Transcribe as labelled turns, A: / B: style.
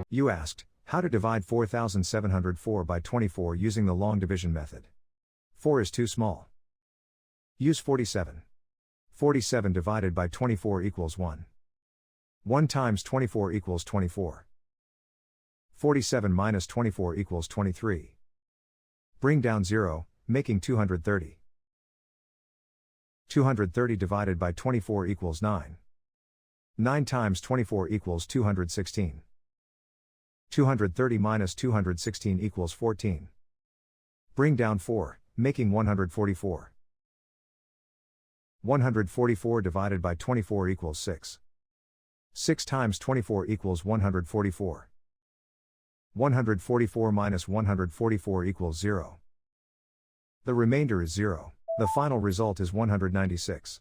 A: You asked, how to divide 4704 by 24 using the long division method. 4 is too small. Use 47. 47 divided by 24 equals 1. 1 times 24 equals 24. 47 minus 24 equals 23. Bring down 0, making 230. 230 divided by 24 equals 9. 9 times 24 equals 216. 230 minus 216 equals 14. Bring down 4, making 144. 144 divided by 24 equals 6. 6 times 24 equals 144. 144 minus 144 equals 0. The remainder is 0. The final result is 196.